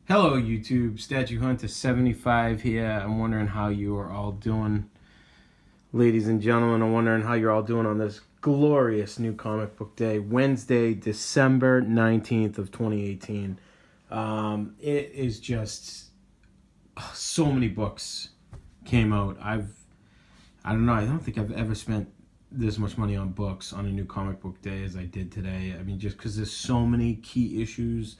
Hello YouTube, StatueHunter75 here. I'm wondering how you are all doing. Ladies and gentlemen, I'm wondering how you're all doing on this glorious new comic book day, Wednesday, December 19th of 2018. It is just so many books came out. I don't know, I don't think I've ever spent this much money on books on a new comic book day as I did today. I mean, just because there's so many key issues,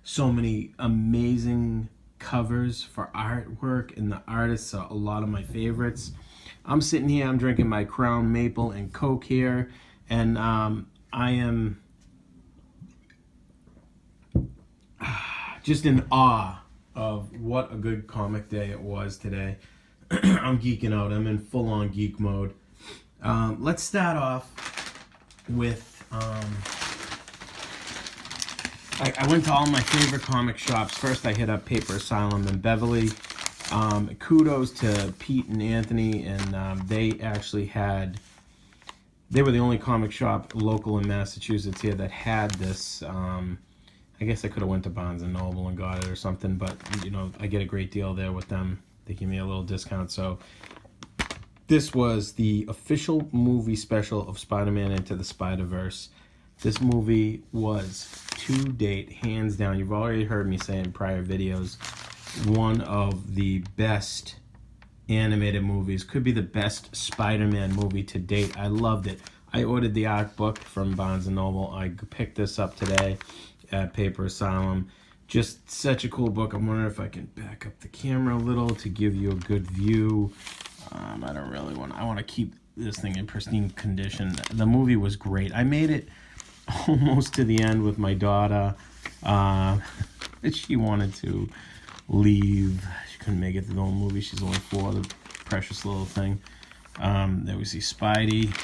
so many amazing covers for artwork, and the artists are a lot of my favorites. I'm sitting here, I'm drinking my Crown Maple and Coke here, and I am just in awe of what a good comic day it was today. I'm geeking out, I'm in full-on geek mode. Let's start off with I went to all my favorite comic shops. First, I hit up Paper Asylum in Beverly. Kudos to Pete and Anthony, and they actually had. They were the only comic shop local in Massachusetts here that had this. I guess I could have went to Barnes and Noble and got it or something, but you know, I get a great deal there with them. They give me a little discount. So this was the official movie special of Spider-Man Into the Spider-Verse. This movie was, to date, hands down, you've already heard me say in prior videos, one of the best animated movies. Could be the best Spider-Man movie to date. I loved it. I ordered the art book from Barnes & Noble. I picked this up today at Paper Asylum. Just such a cool book. I'm wondering if I can back up the camera a little to give you a good view. I don't really want. I want to keep this thing in pristine condition. The movie was great. I made it almost to the end with my daughter. She wanted to leave. She couldn't make it to the whole movie. She's only 4, the precious little thing. There we see Spidey.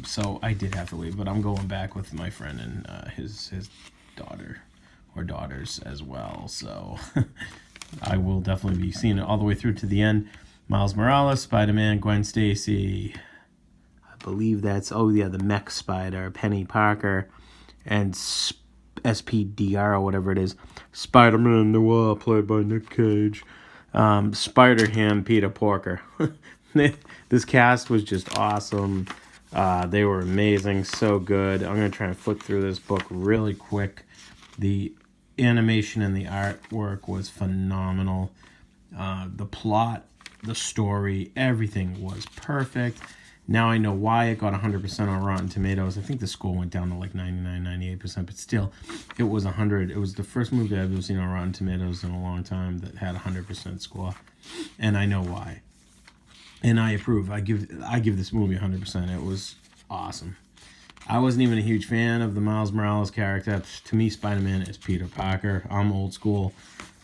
So I did have to leave, but I'm going back with my friend and his daughter or daughters as well. So I will definitely be seeing it all the way through to the end. Miles Morales, Spider-Man, Gwen Stacy. I believe that's, oh yeah, the Mech Spider, Penny Parker, and SPDR or whatever it is. Spider-Man Noir, played by Nick Cage. Spider-Ham, Peter Porker. This cast was just awesome. They were amazing, so good. I'm going to try and flip through this book really quick. The animation and the artwork was phenomenal. The plot, the story, everything was perfect. Now I know why it got 100% on Rotten Tomatoes. I think the score went down to like 99, 98%, but still, it was 100. It was the first movie I've ever seen on Rotten Tomatoes in a long time that had 100% score, and I know why. And I approve. I give this movie 100%. It was awesome. I wasn't even a huge fan of the Miles Morales character. To me, Spider-Man is Peter Parker. I'm old school.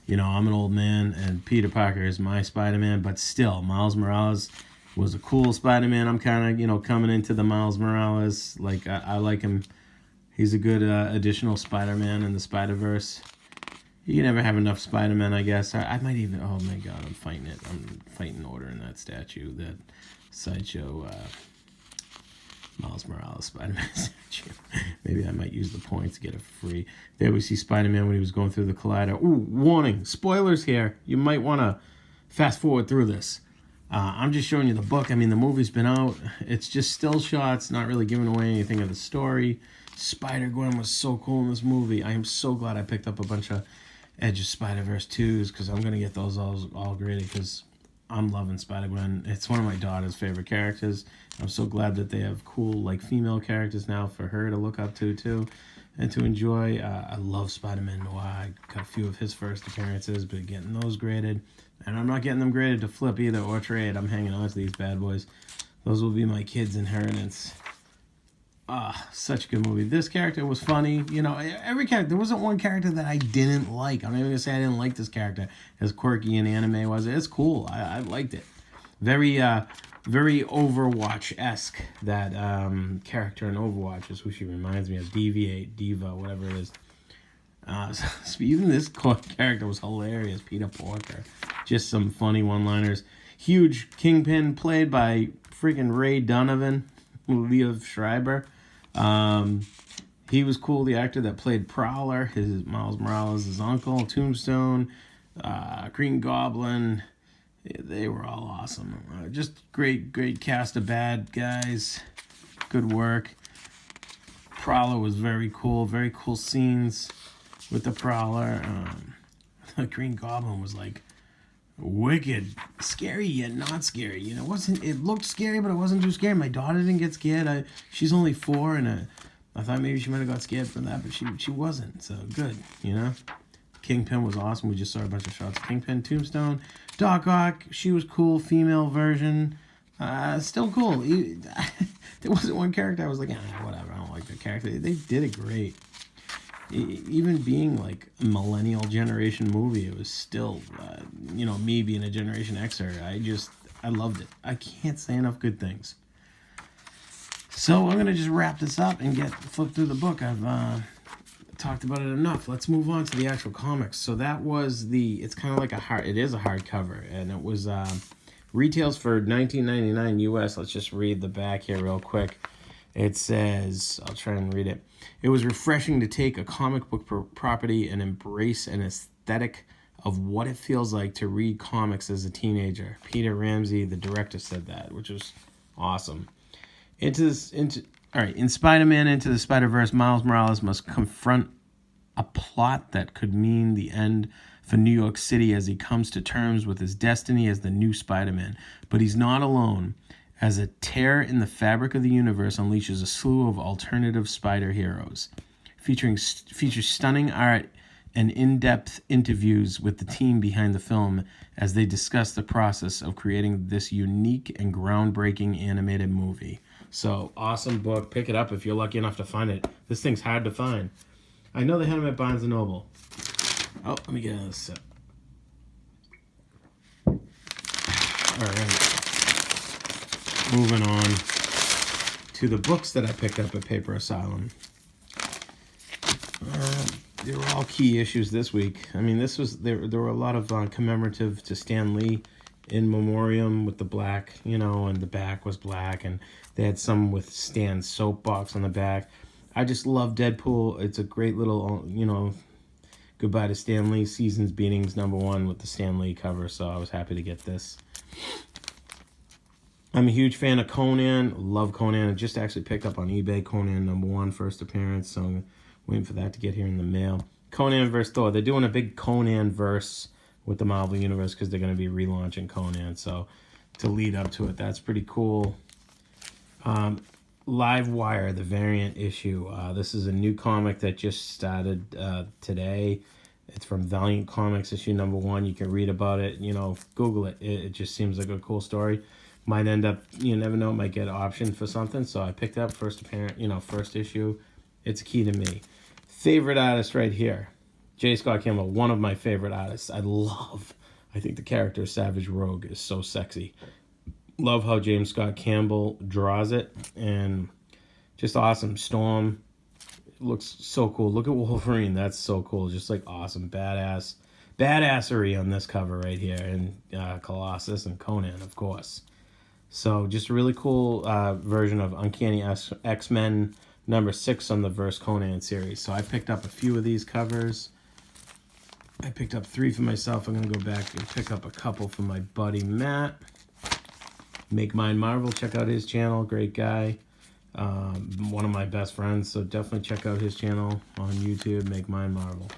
You know, I'm an old man, and Peter Parker is my Spider-Man, but still, Miles Morales was a cool Spider-Man. I'm kind of, you know, coming into the Miles Morales. Like, I like him. He's a good additional Spider-Man in the Spider-Verse. You can never have enough Spider-Man, I guess. I might even, oh my god, I'm fighting it. I'm fighting ordering that statue, that Sideshow Miles Morales Spider-Man statue. Maybe I might use the points to get it free. There we see Spider-Man when he was going through the collider. Ooh, warning, spoilers here. You might want to fast forward through this. I'm just showing you the book. I mean, the movie's been out. It's just still shots, not really giving away anything of the story. Spider-Gwen was so cool in this movie. I am so glad I picked up a bunch of Edge of Spider-Verse 2s because I'm going to get those all graded because I'm loving Spider-Gwen. It's one of my daughter's favorite characters. I'm so glad that they have cool, like, female characters now for her to look up to, too, and to enjoy. I love Spider-Man Noir. I got a few of his first appearances, but getting those graded. And I'm not getting them graded to flip either or trade. I'm hanging on to these bad boys. Those will be my kids' inheritance. Such a good movie. This character was funny. You know, every character. There wasn't one character that I didn't like. I'm not even going to say I didn't like this character. As quirky and anime was, it's cool. I liked it. Very Overwatch-esque, that character in Overwatch is who she reminds me of. Deviate, Diva, whatever it is. So even this character was hilarious. Peter Porker. Just some funny one-liners. Huge Kingpin played by freaking Ray Donovan, Liev Schreiber. He was cool. The actor that played Prowler, his Miles Morales' uncle, Tombstone, Green Goblin. They were all awesome. Just great cast of bad guys. Good work. Prowler was very cool scenes with the Prowler. The Green Goblin was like wicked, scary yet not scary. You know, it looked scary, but it wasn't too scary. My daughter didn't get scared. She's only 4, and I thought maybe she might have got scared from that, but she wasn't. So good, you know. Kingpin was awesome. We just saw a bunch of shots. Kingpin, Tombstone, Doc Ock. She was cool. Female version. Still cool. There wasn't one character I was like, whatever. I don't like that character. They did it great. Even being like a millennial generation movie, it was still, me being a Generation Xer. I loved it. I can't say enough good things. So I'm gonna just wrap this up and flip through the book. I've talked about it enough. Let's move on to the actual comics. So that was it's kind of like it is a hardcover, and it was retails for $19.99 US. Let's just read the back here real quick. It says, I'll try and read it. It was refreshing to take a comic book property and embrace an aesthetic of what it feels like to read comics as a teenager. Peter Ramsey, the director, said that, which was awesome. In Spider-Man Into the Spider-Verse, Miles Morales must confront a plot that could mean the end for New York City as he comes to terms with his destiny as the new Spider-Man. But he's not alone, as a tear in the fabric of the universe unleashes a slew of alternative spider heroes. Features stunning art and in-depth interviews with the team behind the film as they discuss the process of creating this unique and groundbreaking animated movie. So, awesome book. Pick it up if you're lucky enough to find it. This thing's hard to find. I know they had them at Barnes & Noble. Oh, let me get another sip. All right. Moving on to the books that I picked up at Paper Asylum. They were all key issues this week. I mean, there were a lot of commemorative to Stan Lee in memoriam with the black, and the back was black, and they had some with Stan's soapbox on the back. I just love Deadpool. It's a great little, goodbye to Stan Lee, Seasons Beatings #1 with the Stan Lee cover, so I was happy to get this. I'm a huge fan of Conan. Love Conan. I just actually picked up on eBay Conan #1 first appearance, so I'm waiting for that to get here in the mail. Conan vs. Thor. They're doing a big Conan verse with the Marvel Universe because they're going to be relaunching Conan. So to lead up to it, that's pretty cool. Live Wire, the variant issue. This is a new comic that just started today. It's from Valiant Comics, issue #1. You can read about it. Google it. It just seems like a cool story. Might end up, you never know, might get optioned for something. So I picked up first issue. It's key to me. Favorite artist right here, J. Scott Campbell, one of my favorite artists. I think the character Savage Rogue is so sexy. Love how James Scott Campbell draws it, and just awesome. Storm looks so cool. Look at Wolverine. That's so cool. Just like awesome, badassery on this cover right here, and Colossus and Conan, of course. So just a really cool version of Uncanny X-Men #6 on the Verse Conan series. So I picked up a few of these covers. I picked up 3 for myself. I'm going to go back and pick up a couple for my buddy Matt. Make Mine Marvel. Check out his channel. Great guy. One of my best friends. So definitely check out his channel on YouTube. Make Mine Marvel.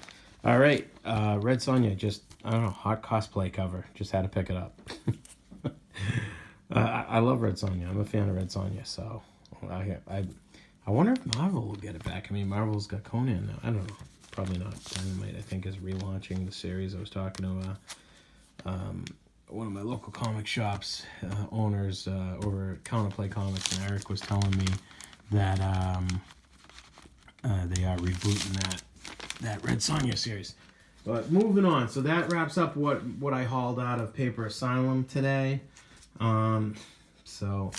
All right. Red Sonja. Just, hot cosplay cover. Just had to pick it up. I love Red Sonja. I'm a fan of Red Sonja. So I wonder if Marvel will get it back. I mean, Marvel's got Conan now. I don't know. Probably not. Dynamite, I think, is relaunching the series. I was talking to one of my local comic shops owners over at Counterplay Comics, and Eric was telling me that they are rebooting that Red Sonja series. But moving on. So that wraps up what I hauled out of Paper Asylum today. So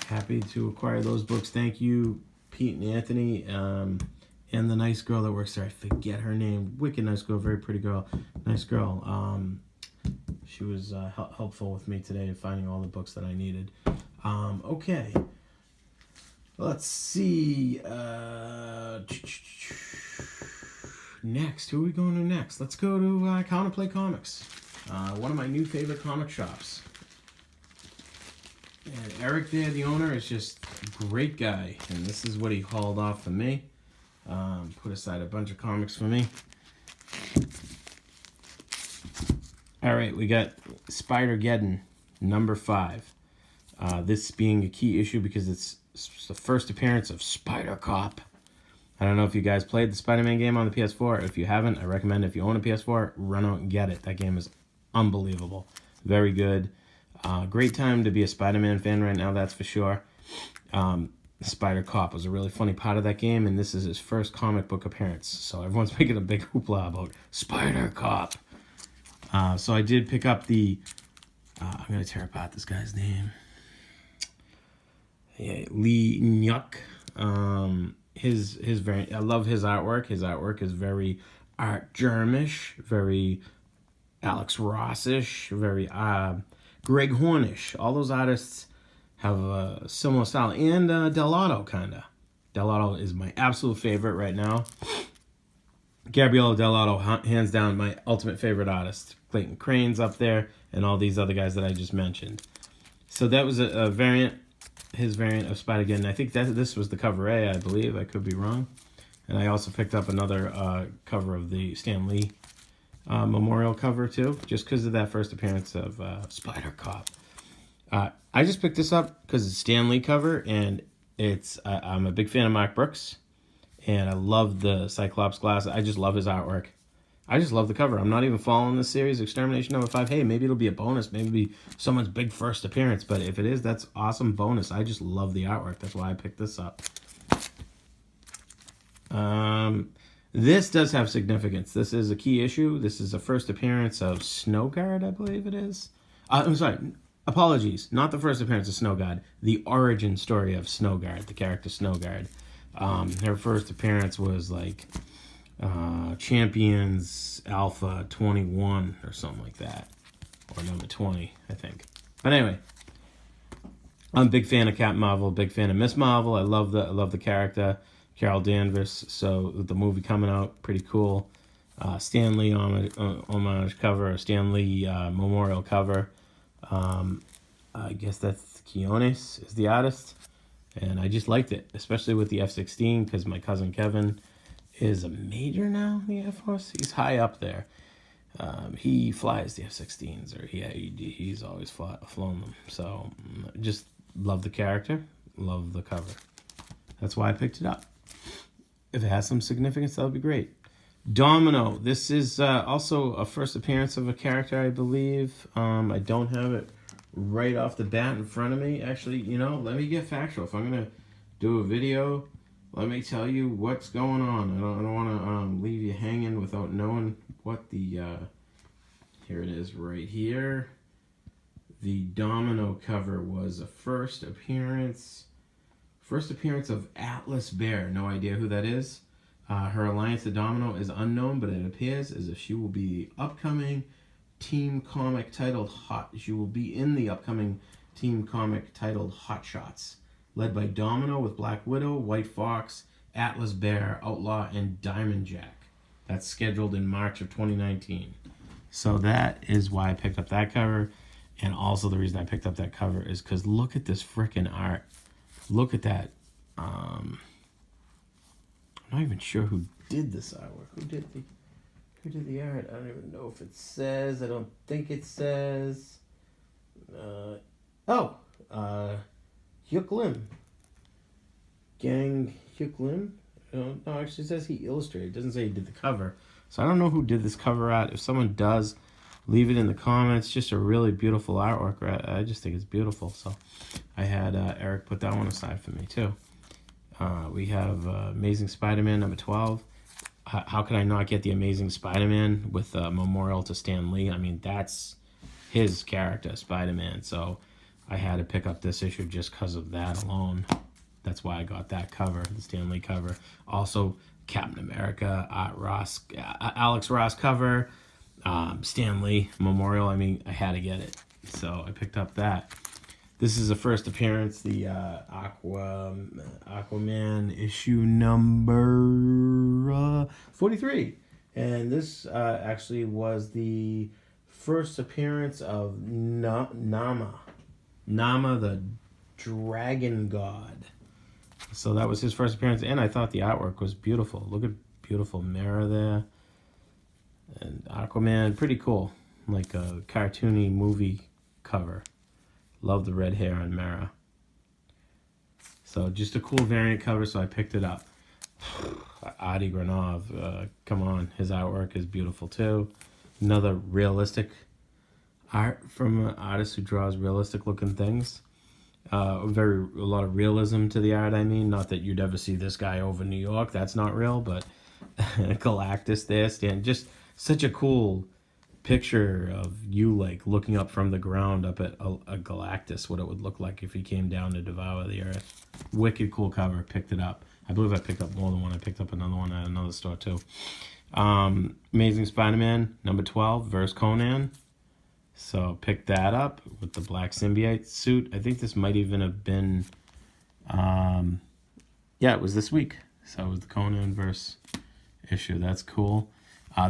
happy to acquire those books. Thank you, Pete and Anthony, and the nice girl that works there. I forget her name. Wicked nice girl, very pretty girl. Nice girl. She was helpful with me today in finding all the books that I needed. Okay. Let's see. Next, who are we going to next? Let's go to Counterplay Comics. One of my new favorite comic shops. And Eric there, the owner, is just a great guy. And this is what he hauled off for me. Put aside a bunch of comics for me. All right, we got Spider-Geddon, number 5. This being a key issue because it's the first appearance of Spider-Cop. I don't know if you guys played the Spider-Man game on the PS4. If you haven't, I recommend if you own a PS4, run out and get it. That game is unbelievable. Very good. Great time to be a Spider-Man fan right now, that's for sure. Spider-Cop was a really funny part of that game, and this is his first comic book appearance. So everyone's making a big hoopla about Spider-Cop. So I did pick up the... I'm going to tear apart this guy's name. Yeah, Lee Nyuk. His very... I love his artwork. His artwork is very Art Germish, very Alex Rossish, very Greg Hornish. All those artists have a similar style. And Dell'Otto, kind of. Dell'Otto is my absolute favorite right now. Gabriele Dell'Otto, hands down, my ultimate favorite artist. Clayton Crane's up there, and all these other guys that I just mentioned. So that was a variant, his variant of Spider-Geddon. I think that this was the cover A, I believe. I could be wrong. And I also picked up another cover of the Stan Lee memorial cover, too, just because of that first appearance of Spider-Cop. I just picked this up because it's a Stan Lee cover, and it's I'm a big fan of Mark Brooks, and I love the Cyclops glass. I just love his artwork. I just love the cover. I'm not even following this series, Extermination number 5. Hey, maybe it'll be a bonus. Maybe it'll be someone's big first appearance. But if it is, that's awesome bonus. I just love the artwork. That's why I picked this up. This does have significance. This is a key issue. This is the first appearance of Snowguard, I believe it is. I'm sorry. Apologies. Not the first appearance of Snowguard. The origin story of Snowguard, the character Snowguard. Her first appearance was like... Champions Alpha 21 or something like that, or number 20, I think. But anyway, I'm a big fan of Captain Marvel, big fan of Miss Marvel. I love the character, Carol Danvers. So the movie coming out, pretty cool. Stan Lee homage cover, or Stan Lee memorial cover. I guess that's Quinones is the artist, and I just liked it, especially with the F-16, because my cousin Kevin is a major now in the Air Force. He's high up there. He flies the F-16s, or he's always flown them. So just love the character, love the cover. That's why I picked it up. If it has some significance, that would be great. Domino. This is also a first appearance of a character, I believe. I don't have it right off the bat in front of me. Actually, let me get factual. If I'm going to do a video... Let me tell you what's going on. I don't want to leave you hanging without knowing what the... here it is right here. The Domino cover was a first appearance of Atlas Bear. No idea who that is. Her alliance to Domino is unknown, but it appears as if she will be the upcoming team comic titled She will be in the upcoming team comic titled Hot Shots, led by Domino with Black Widow, White Fox, Atlas Bear, Outlaw, and Diamond Jack. That's scheduled in March of 2019. So that is why I picked up that cover. And also the reason I picked up that cover is because look at this freaking art. Look at that. I'm not even sure who did this artwork. Who did the art? I don't even know if it says. I don't think it says. Hyuk Lim. Gang Hyuk Lim? No, actually it says he illustrated. It doesn't say he did the cover. So I don't know who did this cover art. If someone does, leave it in the comments. Just a really beautiful artwork. I just think it's beautiful. So I had Eric put that one aside for me too. We have Amazing Spider-Man number 12. How could I not get the Amazing Spider-Man with a memorial to Stan Lee? I mean, that's his character, Spider-Man. So I had to pick up this issue just because of that alone. That's why I got that cover, the Stan Lee cover. Also, Captain America, Alex Ross cover, Stan Lee memorial. I mean, I had to get it. So I picked up that. This is a first appearance, the Aquaman issue number 43. And this actually was the first appearance of Nama, the dragon god. So that was his first appearance, and I thought the artwork was beautiful. Look at beautiful mirror there. And Aquaman, pretty cool. Like a cartoony movie cover. Love the red hair on Mara. So just a cool variant cover, so I picked it up. Adi Granov, come on, his artwork is beautiful too. Another realistic art from an artist who draws realistic looking things. A lot of realism to the art, I mean. Not that you'd ever see this guy over New York, that's not real, but Galactus there, just such a cool picture of you like looking up from the ground up at a Galactus, what it would look like if he came down to devour the earth. Wicked cool cover. Picked it up. I believe I picked up more than one. I picked up another one at another store too. Amazing Spider-Man number 12 versus Conan. So picked that up with the black symbiote suit. I think this might even have been yeah, it was this week. So it was the Conan versus issue. That's cool.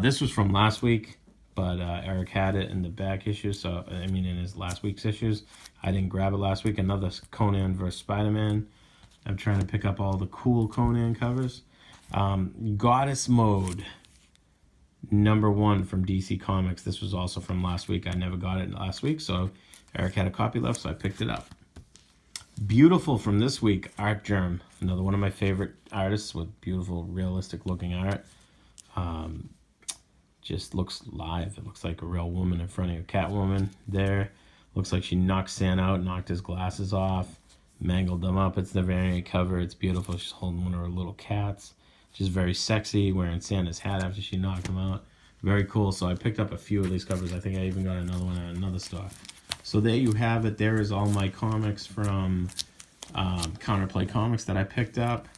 This was from last week, but Eric had it in the back issue, so I mean in his last week's issues. I didn't grab it last week. Another Conan vs. Spider-Man. I'm trying to pick up all the cool Conan covers. Goddess Mode number 1 from DC Comics. This was also from last week. I never got it last week, so Eric had a copy left, so I picked it up. Beautiful from this week, Art Germ. Another one of my favorite artists with beautiful, realistic looking art. Just looks live. It looks like a real woman in front of a Catwoman there. Looks like she knocked Santa out, knocked his glasses off, mangled them up. It's the variant cover. It's beautiful. She's holding one of her little cats. She's very sexy, wearing Santa's hat after she knocked him out. Very cool. So I picked up a few of these covers. I think I even got another one at another store. So there you have it. There is all my comics from Counterplay Comics that I picked up.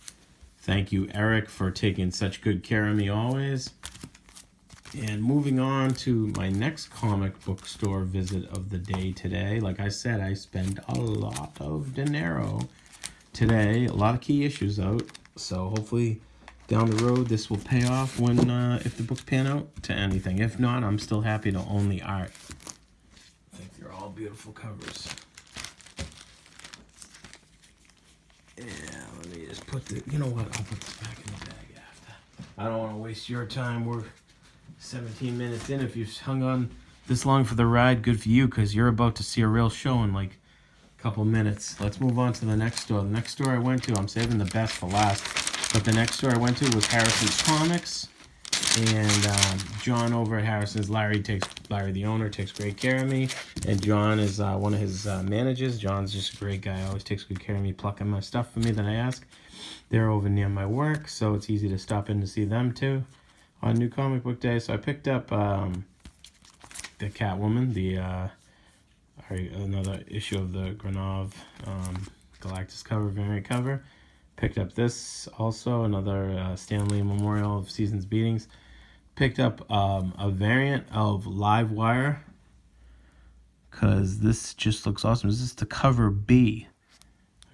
Thank you, Eric, for taking such good care of me always. And moving on to my next comic book store visit of the day today. Like I said, I spent a lot of dinero today. A lot of key issues out. So hopefully down the road this will pay off when if the books pan out to anything. If not, I'm still happy to own the art. I think they're all beautiful covers. Yeah, let me just put the... You know what? I'll put this back in the bag after. I don't want to waste your time. We're 17 minutes in. If you've hung on this long for the ride, good for you, because you're about to see a real show in like a couple minutes. Let's move on to the next store. The next store I went to, I'm saving the best for last, but the next store I went to was Harrison's Comics. And John over at Harrison's, Larry the owner, takes great care of me. And John is one of his managers. John's just a great guy. Always takes good care of me, plucking my stuff for me that I ask. They're over near my work, so it's easy to stop in to see them too on New Comic Book Day. So I picked up the Catwoman, another issue of the Granov Galactus cover, variant cover. Picked up this also, another Stan Lee Memorial of Season's Beatings. Picked up a variant of Livewire, because this just looks awesome. This is the cover B.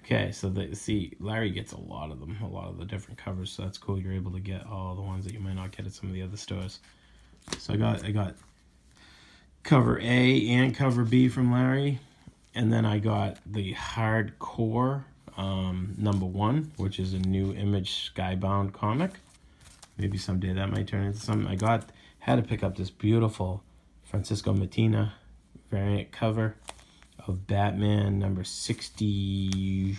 Okay, so see, Larry gets a lot of them, a lot of the different covers, so that's cool. You're able to get all the ones that you might not get at some of the other stores. So I got cover A and cover B from Larry, and then I got the hardcore number 1, which is a new Image Skybound comic. Maybe someday that might turn into something. Had to pick up this beautiful Francisco Mattina variant cover of Batman number 60,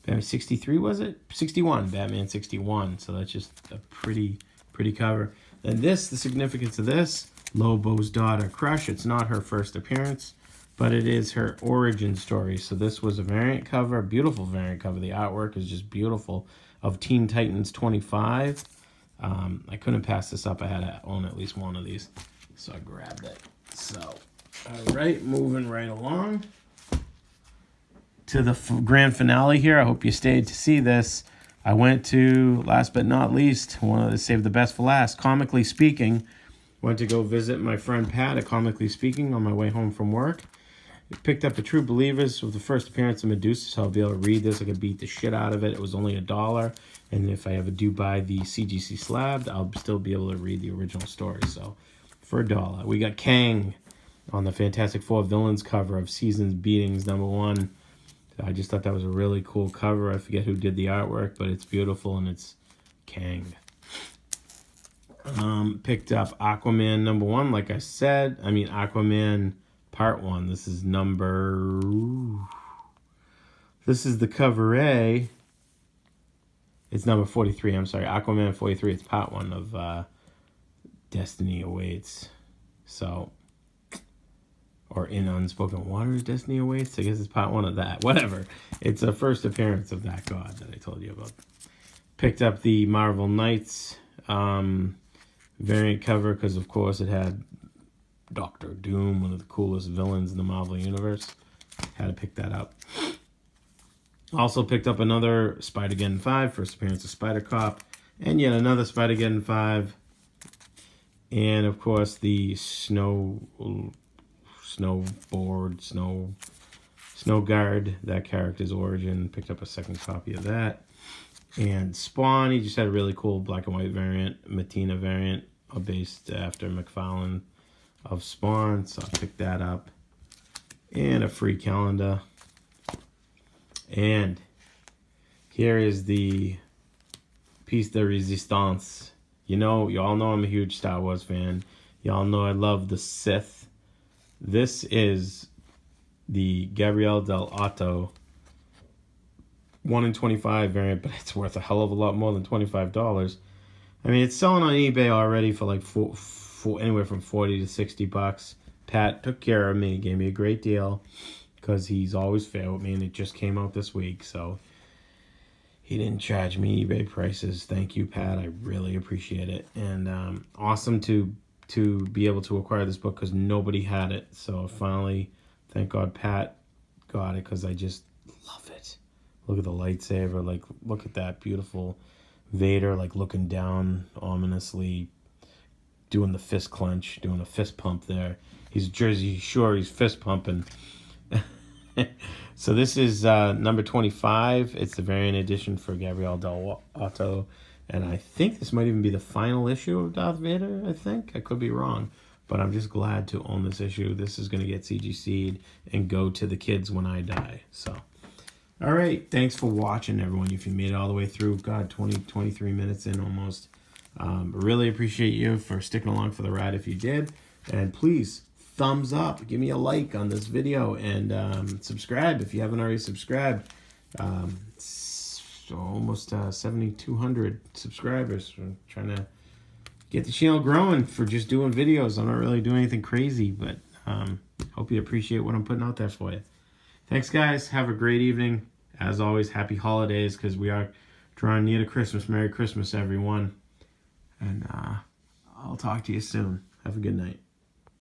Batman 63 was it? 61, Batman 61. So that's just a pretty cover. And the significance of this, Lobo's daughter Crush. It's not her first appearance, but it is her origin story. So this was a variant cover, a beautiful variant cover. The artwork is just beautiful, of Teen Titans 25. I couldn't pass this up. I had to own at least one of these, so I grabbed it. So, all right, moving right along to the grand finale here. I hope you stayed to see this. I went to, last but not least, wanted to save the best for last, Comically Speaking. Went to go visit my friend Pat at Comically Speaking on my way home from work. Picked up a True Believers with the first appearance of Medusa, so I'll be able to read this. I could beat the shit out of it. It was only $1, and if I ever do buy the CGC Slabbed, I'll still be able to read the original story. So for $1, we got Kang on the Fantastic Four Villains cover of Seasons Beatings #1. I just thought that was a really cool cover. I forget who did the artwork, but it's beautiful, and it's Kang. Picked up Aquaman #1, like I said. I mean, Aquaman Part 1. This is the cover A. It's number 43. I'm sorry, Aquaman 43. It's Part 1 of Destiny Awaits. So, or In Unspoken Waters, Destiny Awaits. I guess it's Part 1 of that. Whatever. It's a first appearance of that god that I told you about. Picked up the Marvel Knights variant cover because, of course, it had Doctor Doom, one of the coolest villains in the Marvel Universe. Had to pick that up. Also picked up another Spider-Geddon 5, first appearance of Spider-Cop, and yet another Spider-Geddon 5. And, of course, the Snow Guard, that character's origin. Picked up a second copy of that. And Spawn, he just had a really cool black and white variant, Matina variant, based after McFarlane of Spawn, so I picked that up. And a free calendar. And here is the piece de resistance. You all know I'm a huge Star Wars fan. Y'all know I love the Sith. This is the Gabriel Del Otto 1 in 25 variant, but it's worth a hell of a lot more than $25. I mean, it's selling on eBay already for like anywhere from $40 to $60. Pat took care of me, gave me a great deal because he's always fair with me, and it just came out this week, so he didn't charge me eBay prices. Thank you, Pat. I really appreciate it. And awesome to be able to acquire this book because nobody had it. So finally, thank God Pat got it because I just love it. Look at the lightsaber. Like, look at that beautiful Vader, like, looking down ominously, doing the fist clench, doing a fist pump there. He's Jersey Shore. He's fist pumping. So this is number 25. It's the variant edition for Gabriel Del Otto. And I think this might even be the final issue of Darth Vader, I think. I could be wrong. But I'm just glad to own this issue. This is going to get CGC'd and go to the kids when I die. So, all right. Thanks for watching, everyone. If you made it all the way through, God, 23 minutes in almost. Really appreciate you for sticking along for the ride if you did. And please, thumbs up. Give me a like on this video and subscribe if you haven't already subscribed. Almost 7,200 subscribers. I'm trying to get the channel growing for just doing videos. I'm not really doing anything crazy, but hope you appreciate what I'm putting out there for you. Thanks, guys. Have a great evening. As always, happy holidays because we are drawing near to Christmas. Merry Christmas, everyone. And I'll talk to you soon. Have a good night.